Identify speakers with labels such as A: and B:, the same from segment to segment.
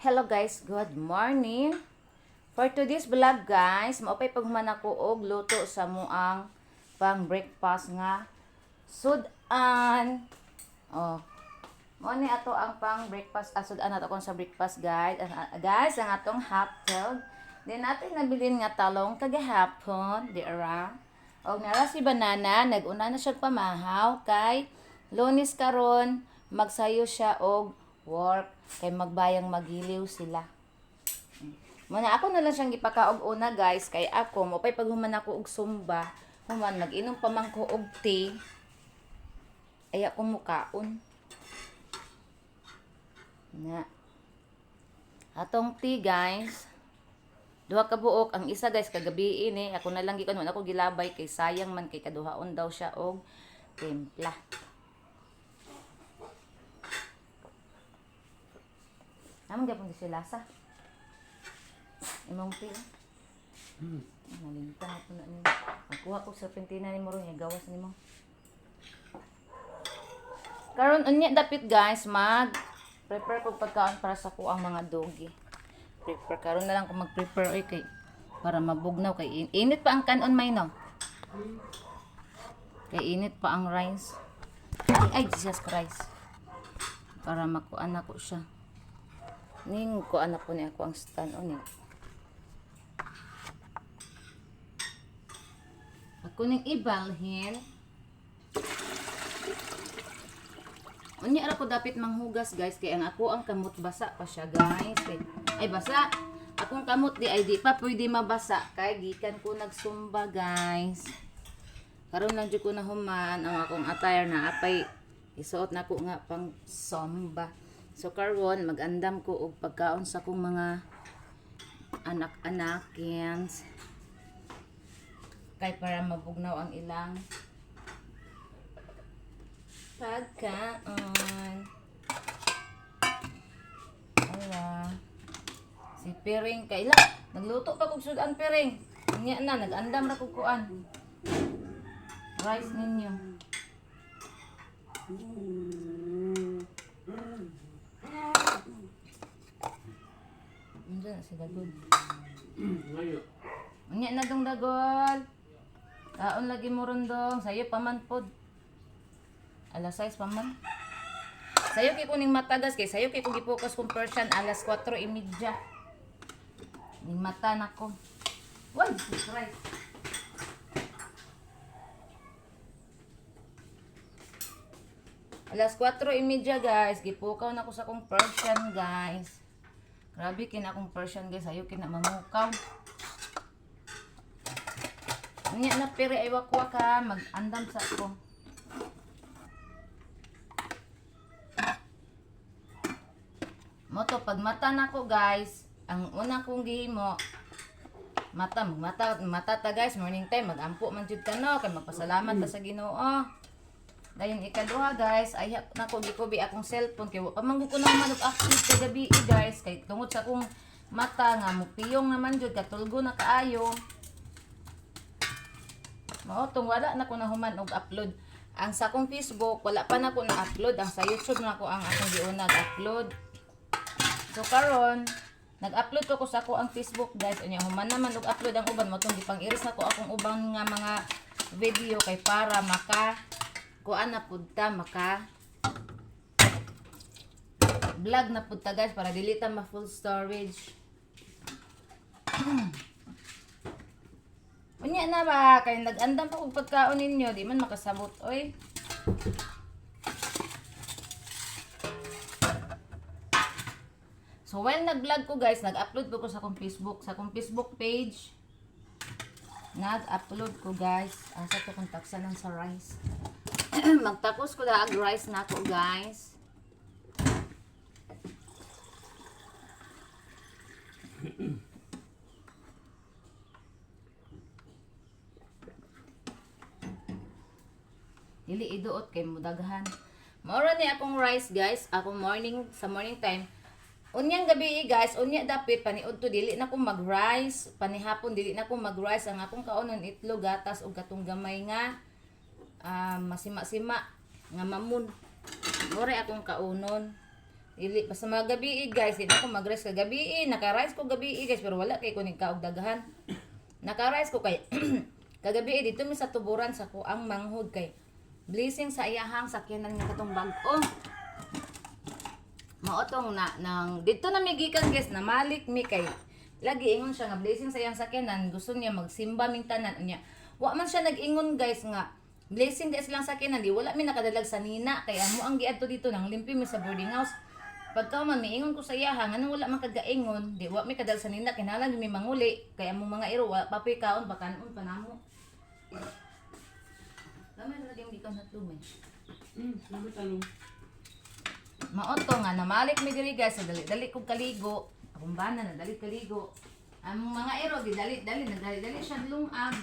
A: Hello guys, good morning. For today's vlog guys, maupay paghuman ako og luto sa muang pang breakfast nga sudan. Oh. Mo ni ato ang pang breakfast, sudan ato kon sa breakfast guys. Guys, ang atong hotdog. Then natin nabilin nga talong kagahapon, di ara. Og nara si banana, naguna na siya pamahaw kay Lunes karon magsayo siya og work kay magbayang magiliw sila. Muna ako na lang siyang gipakaog una guys kay ako mopay paghuman ako og sumba, human mag-inom pa man ko og tea. Ay ako mukaon. Na. Atong tea guys. Duha ka buok, ang isa guys kagabi ini, ako na lang gikan ako gilabay kay sayang man kay kaduhaon daw siya og timpla. Naman gapon si lasa. Imong tea. Nalimutan ako na ni. Magkuha ko sa pentina ni mo ron gawas nimo. Karon unya dapit guys mag-prepare ko pagkaon para sa ko ang mga dogi. Prepare karon na lang ko mag-prepare oy kay para mabugnaw kay init pa ang kanon may no. Kay init pa ang rice. Ay Jesus Christ. Para makuan ako siya. Ning ko anak po ni ako ang stand on eh. Ako ning ibalhin. Unya ra ko dapit manghugas guys kay ang ako ang kamot basa pa siya guys. Ay basa. Akong kamot di ay di pa pwede mabasa kay gikan ko nagsumba guys. Karon lang jud ko na human ang akong attire na apay isuot na ko nga pang sumba. So karon mag-andam ko og pagkaon sa kong mga anak-anakins kay para mabugnaw ang ilang pagkaon. Ala. Si Piring kay nagluto pa kog sudan Piring. Nya na nag-andam ra kog kuan. Rice ninyo. Unsa si dagol? Ngayo. Unya na dong dagol. Taon lagi mo rondong, sayo paman pod. Alas 6 paman. Sayo kay kuning matagas kay sayo kay ko gipokus kong Persian alas 4:30. Ni mata nako. Why Jesus Christ. Alas 4:30 guys, gipukaw na ko sa kong Persian guys. Grabe kina akong Persian guys, ayo kina mamukaw. Unya na pere ay wakwa ka, mag-andam sa ako. Moto pag mata nako guys, ang una kong gihimo mata ta guys, morning time magampo man jud ka no, kay magpasalamat ta sa Ginoo. Dayon ikaduha guys, ay nako gikubi akong cellphone kay wa pa man ko na manug-active kagabi guys kay tungod sa akong mata nga mupiyong naman jud katulgo na kaayo. Mao tong wala na ko na human og upload. Ang sa akong Facebook wala pa na ko na upload, ang sa YouTube na ko ang akong giunag upload. So karon nag-upload ko sa ako ang Facebook guys, unya human naman og upload ang uban mo tong gipang-iris na ko akong ubang nga mga video kay para kuan na pudta maka vlog na pudta guys para dili ta ma full storage. Unya na ba kay nag-andam pa og pagkaon ninyo di man makasabot oy. So while nag-vlog ko guys, nag-upload ko sa akong Facebook page. Nag-upload ko guys asa to kung taksanan sa rice. Magtapos ko na ang rice na ako guys. Dili iduot kay mudaghan. Maura ni akong rice guys, akong sa morning time. Unyang gabi guys, unya dapit paniud to dili na ko mag-rice, panihapon dili na ko mag-rice ang akong kaonon itlog, gatas ug katong gamay nga masima-sima nga mamun. Mura akong kaunon. Dili basta mga gabi guys, di na ko mag-rice kagabi. Naka-rice ko gabi guys, pero wala kay kuning kaog daghan. Naka-rice ko kay kagabi dito mi sa tuburan sa ko ang manghod kay blessing sa iyahang sakyanan nga katong bag-o. Maotong na nang dito na mi gikan guys, na malik mi kay lagi ingon siya nga blessing sa iyang sakyanan, gusto niya magsimba ming tanan unya. Wa man siya nag-ingon guys nga blessing guys lang sakyanan, di wala mi nakadalag sa nina kay amo ang giadto dito nang limpi mi sa boarding house. Pagka man miingon ko sa iyahang anong wala man kagaingon, di wa mi kadal sa nina kinahanglan mi manguli kay amo mga iro wa papoy kaon bakanon panamo. Lamay ra ding dikaw na tumay.
B: Ano talong?
A: Maoto nga namalik mi diri guys, dali kog kaligo. Akong bana na dali kaligo. Ang mga iro di dali siya lungag.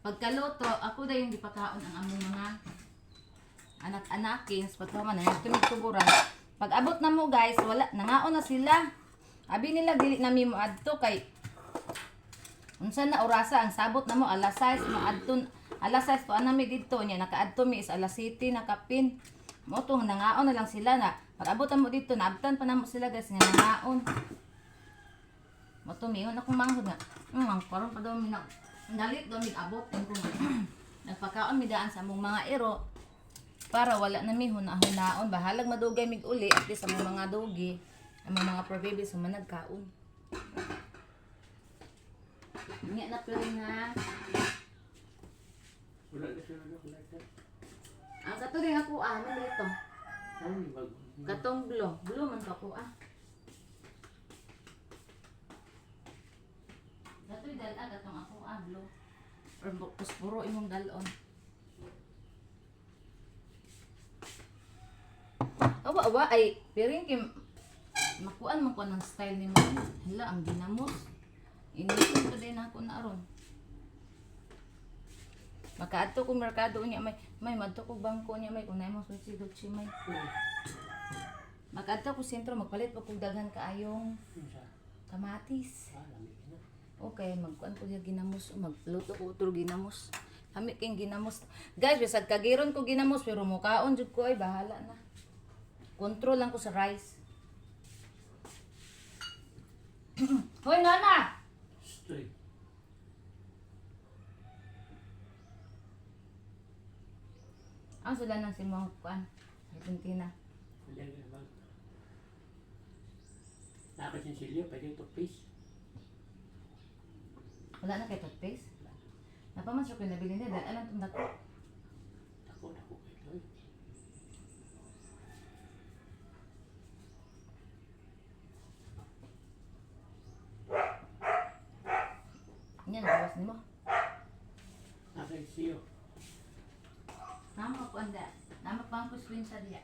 A: Pagkaluto, ako na yung gipakaon ang among mga anak-anakin sa pagkaman na tumituburan. Pag abot na mo guys, wala nangaon na sila. Abi nila dili na mi moadto kay unsa na orasa ang sabot na mo alas 6 moadto alas 6 to anami didto nya nakaadto mi is alas 7 nakapin. Mo tong nangaon na lang sila na pag abot na mo dito naabtan pa namo sila guys nga nangaon. Mo to mi akong manghod nga. Karon pa daw mi na dalit daw mi abot ko nagpakaon mi daan sa among mga iro. Para wala na mi hunahon bahalag madugay mig uli at least sa mga dugi ang mga probaby sa managkaon. Nga na pero nga
B: Wala na siya nagkulata.
A: ang kato rin ako ano dito
B: Ano ni bago?
A: katong blue man ka ko kato dala katong ako blue or puspuro imong dalon. Awa ay piring kim makuan man ko ng style ni mo. Hala ang ginamos. Inisin ko din ako na aron. Makaadto ko merkado niya may madto ko bangko niya may kunay mo susidog si may. Makaadto ko sentro magpalit pa kog daghan kaayong kamatis. Okay, magkuan ko diya ginamos magluto ko utro ginamos. Kami king ginamos. Guys, bisag kagiron ko ginamos pero mukaon jud ko ay bahala na. Control lang ko sa rice. Hoy, Nana!
B: Stoy.
A: Ang sila nang simong kuan. Argentina.
B: Wala na bang. Nakasinsilyo, pwede ito fish.
A: Wala na kay toothpaste? Napamasok ko yung nabili niya. Dahil alam itong dako.
B: Dako ito eh.
A: Yan, bawas ni mo.
B: Nakasinsilyo.
A: Nama ko anda. Nama pang ko screen sa diya.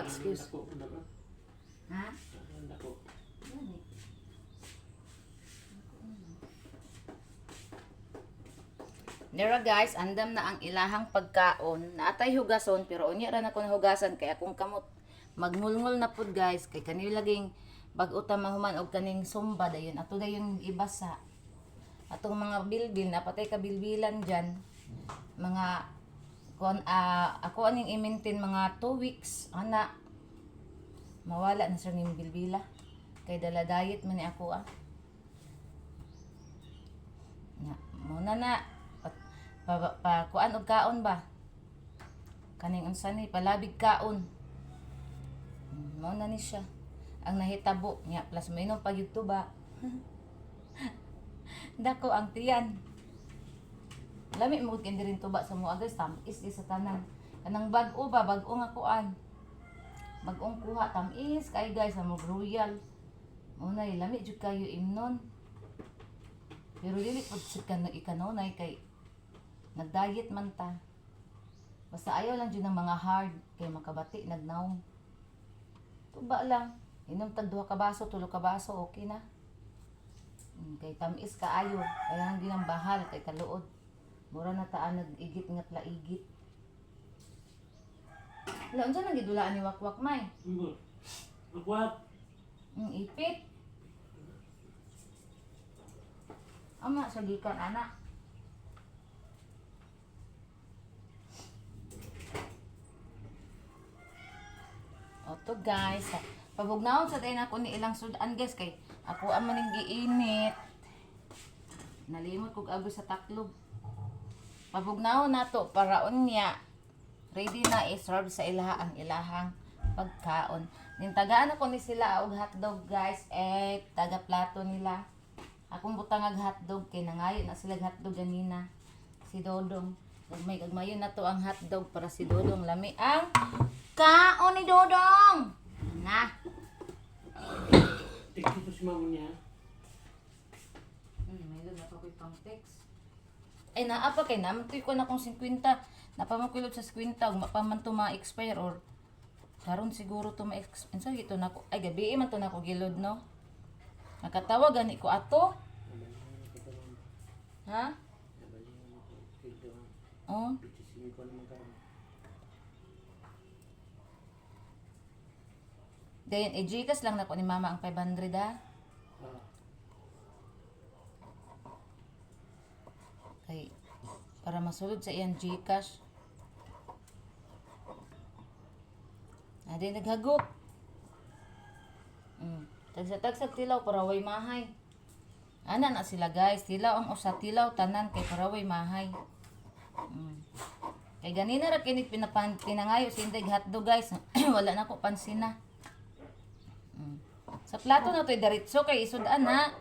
A: Excuse. Ha?
B: Dako.
A: Nera guys, andam na ang ilahang pagkaon. Naatay hugason pero unya ra na ko nahugasan kay akong kamot magmulngol na pud guys kay kanila laging bag-uta mahuman og kaning sumba dayon. Ato dayon ibasa. Atong mga bilbil napatay ka bilbilan diyan. Mga kon ako aning i-maintain mga 2 weeks ana mawala na sa ning bilbila kay dala diet man ni ako na muna na kuan og kaon ba kaning unsa ni palabig kaon mao na ni siya ang nahitabo nya plus mainom pag YouTube ba dako ang tiyan lami mo kin dirin tuba sa mo guys tamis sa tanan kanang bag-o ba bag-o nga kuan bag-ong kuha tamis kay guys sa mo royal mo na lami jud kayo imnon pero dili pud sikan na ikanonay kay nag-diet man ta. Basta ayaw lang dyan ng mga hard kay makabati nagnaong. Tuba lang. Inom tag 2 ka baso, 3 ka baso, okay na. Kay tamis kaayo, kaya hindi nang bahal kay kaluod. Mura na taan nag-igit nga plaigit. Wala, unsa nang gidulaan ni Wakwak, May?
B: Imbol. Magwat.
A: Ipit. Ama, sa gikan, anak. Oto guys, pabugnaon sa tayo na ko ni ilang sudan guys kay ako ang maning giinit. Nalimot kog abi sa taklob. Pabugnaon nato para unya ready na i-serve sa ilaha ang ilahang pagkaon. Nintagaan ako ni sila og hotdog guys, taga plato nila. Akong butang hotdog kay nangayo na sila hotdog ganina. Si Dodong. Gagmayon na to ang hotdog para si Dodong lami ang kaon ni Dodong. Na.
B: Text ito si mama niya.
A: May doon na pa ko'y pang text. Ay naapa kay namantoy ko na kung 50. Napamakulod sa 50 ug mapaman to ma-expire or karon siguro to ma-expire. Sa gito na ko. Ay gabi man to na ko gilod no. Nakatawag gani ko ato. Ha? Oh. Then, Gcash lang na ko ni mama ang 500 ha. Kay, para masulod sa iyang Gcash. Adi naghagop. Tagsag tilaw para way mahay. Ana na sila guys, tilaw ang usa tilaw tanan kay para way mahay. Kay ganina ra kini pinangayo si inday hotdog guys. Wala na ko pansin na. Sa plato na to'y diretso kay isudan na.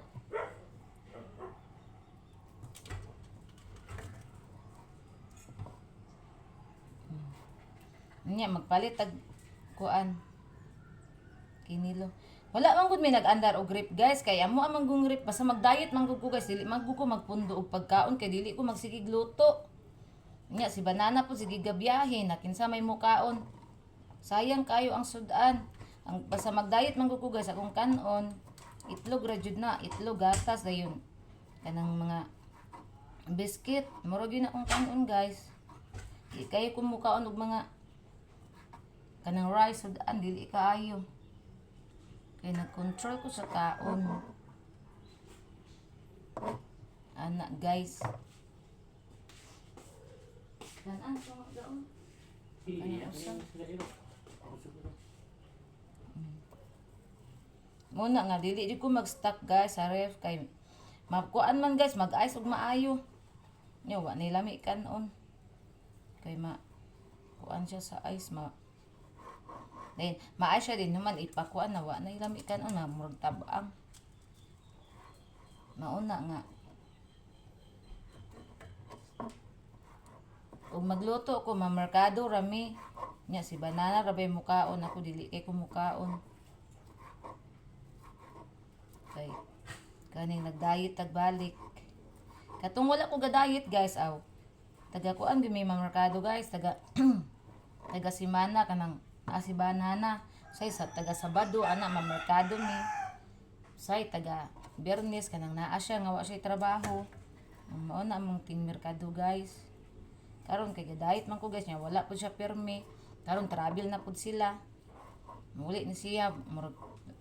A: Nya magpalit tag kuan. Kinilo. Wala man gud may nag-andar og grip guys kay amo amang gung grip basta mag-diet man gud ko guys dili man gud ko magpundo og pagkaon kay dili ko magsigig luto. Nya si banana po sige gabiyahe na kinsa may mukaon. Sayang kayo ang sudan. Ang basta mag-diet man gud ko guys akong kanon. Itlog ra jud na, itlog gatas dayon. Kanang mga biscuit, mura gyud na akong kanon guys. Di kayo kumukaon og mga kanang rice sudan dili kaayo. Kaya nag-control ko sa kaon. Anak guys. Tanan ko magdaon. Muna nga dili di ko mag-stock guys sa ref kay makuan man guys mag-ice ug maayo. Nya wa ni lami kanon. Kay kuan siya sa ice then maay siya din naman ipakuan na wa na ilami kanon na murag tabang. Mauna nga. Ug magluto ko mamerkado rami. Nya si banana rabay mukaon ako dili kay kumukaon. Kay kaning nag-diet tagbalik. Katong wala ko ga-diet guys aw. Taga kuan gyud may mamerkado guys, taga taga simana kanang si banana. Say sa taga Sabado ana mamerkado mi. Say taga Biyernes kanang naa siya nga wa siya trabaho. Mao na among ting merkado guys. Karon kay ga-diet man ko guys nya wala pud siya permi. Karon travel na pud sila. Muli ni siya murag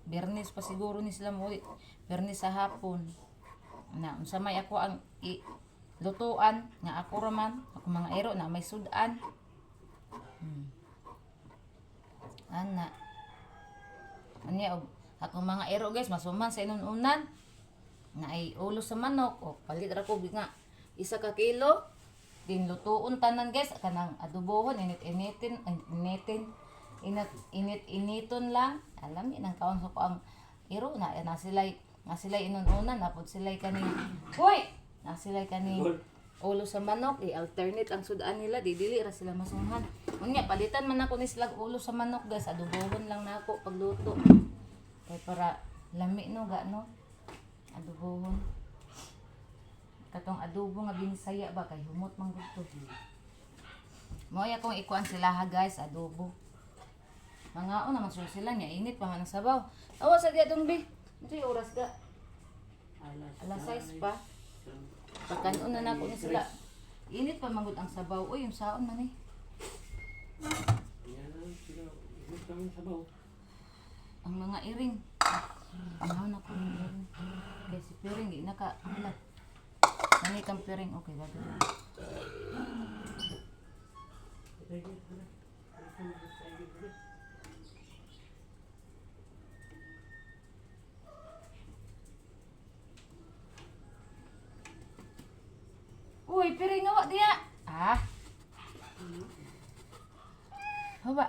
A: Biyernes pa siguro ni sila muli. Biyernes sa hapon. Na unsa may ako ang lutuan nga ako raman, ako mga ero na may sudan. Ana. Anya og ako mga ero guys masuman sa inununan. Na ay ulo sa manok o palit ra ko nga 1 ka kilo. Din lutuon tanan guys kanang adobohon init-initon lang. Alam ni nang kaon ko ang iro na sila inununan napod sila kaning hoy na sila kaning ulo sa manok alternate ang sudan nila dili ra sila masunghan. Unya palitan man ako ni sila ulo sa manok guys adobohon lang nako pagluto. Kay para lami no ga no. Adobohon. Katong adobo nga binisaya ba kay humot man gud to. Mao ya kong ikuan sila ha guys adobo. Mangaon naman sila niya init pa man ang sabaw. Awa sa dia dong bi. Unsay oras ga? Alas 6 pa. Pagkanon na nako ni sila. Init pa manggod ang sabaw. Uy, yung saon man eh.
B: Yan na sila. Ibig kami sabaw.
A: Ang mga iring. Ano na ko ng iring. Kaya si Piring, di naka-ulat. Nani kang Piring. Okay, bago na. Uy, Piring, nawa diya. Ah. Hawa.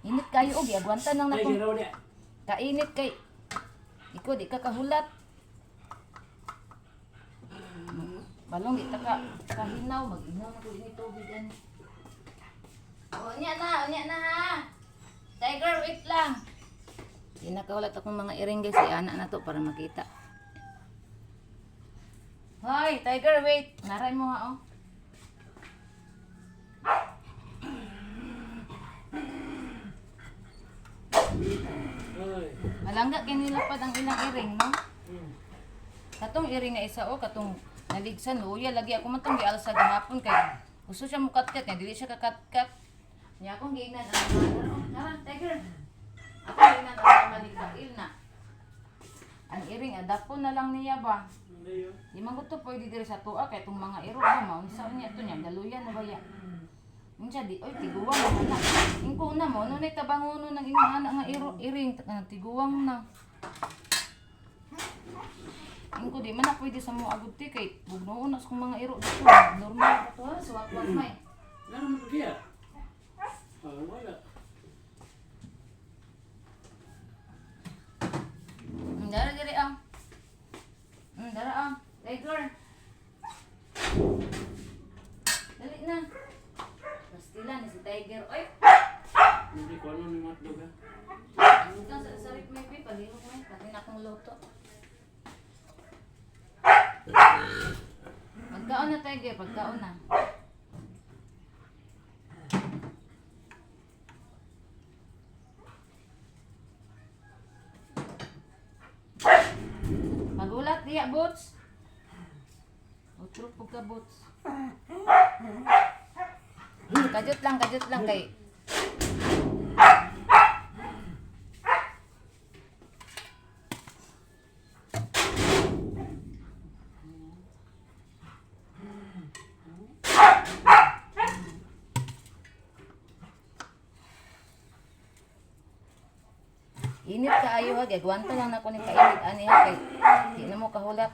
A: Init kayo, og agwanta nang
B: Ay,
A: nakong
B: giraw niya.
A: kainit kay. Iko di ka kahulat. Balong di ta ka kahinaw, mag-inaw na ko ini tubig ani. Unya na ha. Tiger, wait lang. Di nakahulat akong mga iring guys, i-ana na to para makita. Hoy, Tiger, wait. Naray mo ha, oh.
B: Ay.
A: Malangga kay nilapad ang ilang iring, no?
B: Hmm.
A: Katong iring na isa, oh, katong naligsan, luya, lagi ako man itong gialsa gahapon kay gusto siya mukatkat niya, dili siya kakatkat. Niya akong giingnan ang oh, tara, Tiger. Ako giingnan ang maligkail na. Ang iring, adapon na lang niya ba?
B: Hindi yun.
A: Di man gusto pwede diri sa tuwa kay itong mga iro ba maunsa niya ito niya galuyan na baya. Unsa di oy tiguwang na na. Ingko na mo nunay tabangono ng imong anak nga iring tiguwang na. Ingko di man na pwede sa mo agud ti kay bugnoon na sa kong mga iro dito. Normal pa to ha suwak-wak may.
B: Ano mo ito kaya? Wala.
A: Dara diri ah. Dara ah. Tiger. Dali na. Pastila ni si Tiger. Oy.
B: Hindi ko ano ni Matdog ha.
A: Ano ka sa sarip may pi palihog may pati na akong luto. Pagkaon na Tiger, pagkaon na. Magulat diya, Boots. Utrok po ka, Boots. Kajut lang kay. Init kaayo ha, gagwanta lang na ko ni kainit ani ha kay di na mo kahulat.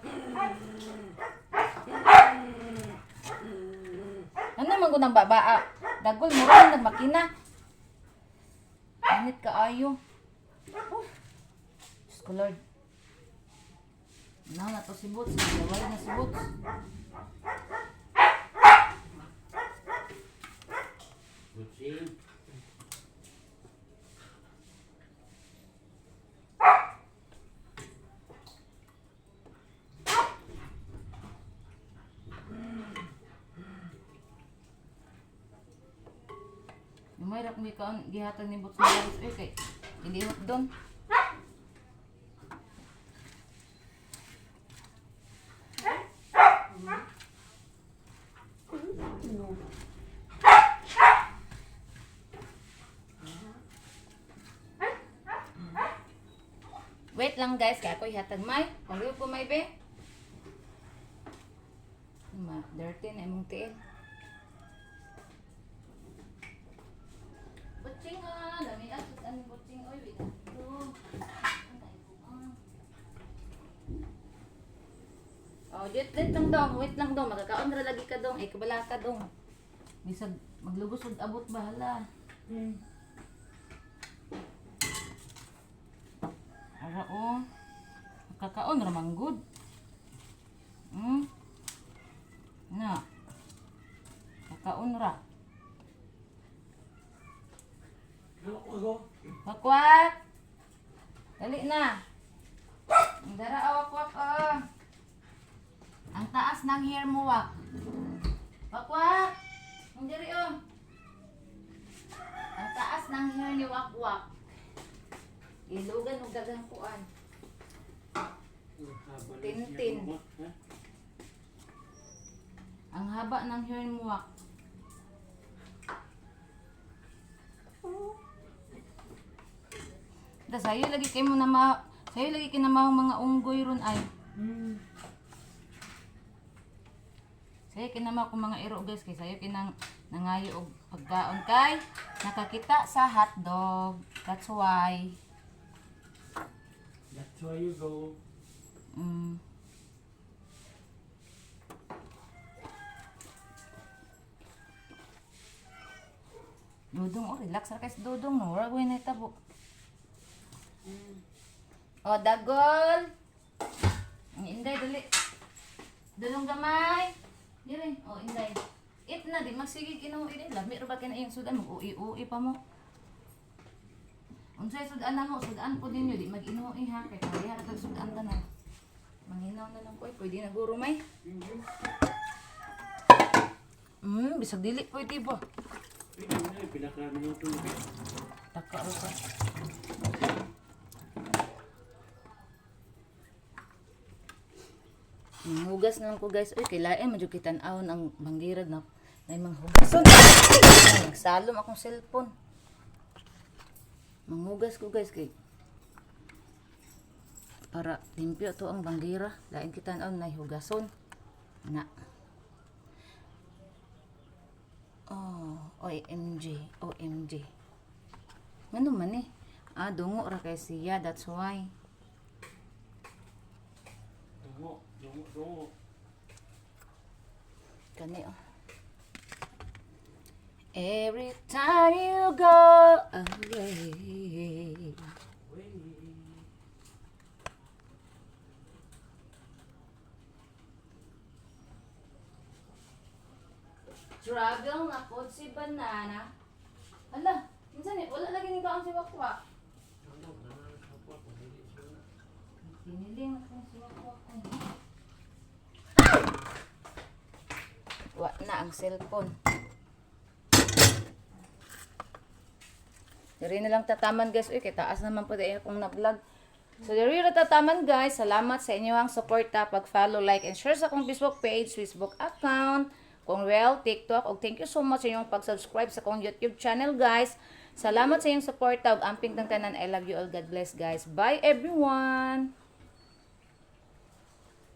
A: Ano man ko nang babaa? Dagol mo rin nagmakina. Init kaayo. Diyos ko Lord. Na to si Boots, gawal na si Boots.
B: Butsing.
A: May rak mi kaon gihatag ni Boots na rice oy kay hindi hot doon. Wait lang guys, kaya ako ihatag may. Pagyo po may be. Dirty na imong tiil. Butsing lami at ang butsing oy wait. Oh, dit lang dong, wait lang dong, magkakaon ra lagi ka dong, ay kabala ka dong. Bisag maglugos ug abot bahala. Ara oh. Kakaon ra manggod. Na. Kakaon ra.
B: Ako.
A: Wakwak. Dali na. Dara wakwak ah. Ang taas ng hair mo wak. Wakwak. Ang diri oh. Ang taas ng hair ni wakwak. Ilugan og daghang kuan. Tintin. Ang haba ng hair mo. Da sayo lagi kay mo na sayo lagi kinamahong mga unggoy ron ay. Sayo kinama ko mga iro guys kay sayo kinang nangayo og pagkaon kay nakakita sa hotdog. That's why.
B: That's why you go.
A: Dudong, oh, relax ra kay sa dudong no. Wala ko na itabo. Oh, dagol. Ang inday dali. Dulong gamay. Dire. Oh, inday. It na di magsigig inuwi din. Lami ra ba kina iyang sudan mo ui pa mo. Unsay sudan na mo, sudan po ninyo di mag-inuwi ha kay kaya ra tag sudan tanan. Manginaw na lang ko, pwede na guro may. Bisag dili pwede ba?
B: Pwede na, pinaka-minuto na kayo.
A: Taka ro ka. Hugas na lang ko guys. Uy, kailain medyo kitan-awon ang banggirad na mga hugason. Nagsalom akong cellphone. Manghugas ko guys kay para limpyo to ang banggira. Lain kitan-awon na hugason. Na. Oh, OMG. Ano man eh? Dungo ra kay siya. That's why.
B: Dungo.
A: Kani oh. Every time you go away. Travel na po si Banana. Ala, minsan eh, wala lagi ni kaon si Wakwa. Piniling na si Wakwa. Wa na ang cellphone. Diri na lang tataman guys. Uy, kay taas naman po dahil akong na-vlog. So, diri na tataman guys. Salamat sa inyong suporta, pag-follow, like, and share sa akong Facebook page, Facebook account, kung TikTok. Og thank you so much sa inyong pag-subscribe sa akong YouTube channel guys. Salamat sa inyong suporta. Og amping ng tanan. I love you all. God bless guys. Bye everyone!